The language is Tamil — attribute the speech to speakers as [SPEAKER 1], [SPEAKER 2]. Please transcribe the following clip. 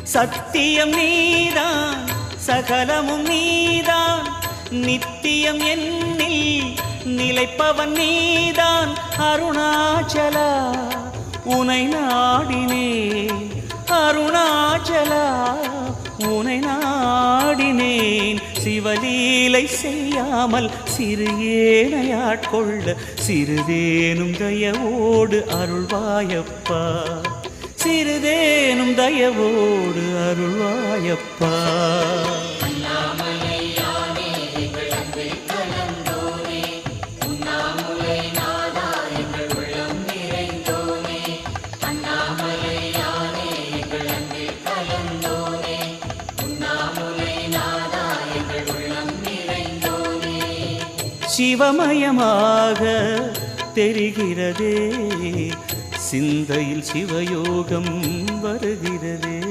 [SPEAKER 1] சத்தியம் நீதான் சகலமும் நீதான் நித்தியம் என்னில் நிலைப்பவன் நீதான் அருணாச்சலா உனை நாடினே அருணாச்சலா உனை நாடினேன் சிவலீலை செய்யாமல் சிறு ஏனையாட்கொள்ள சிறிதேனும் தயவோடு அருள்வாயப்பா சிறிதேனும் தயவோடு அருள்வாயப்பா சிவமயமாக தெரிகிறதே சிந்தையில் சிவயோகம்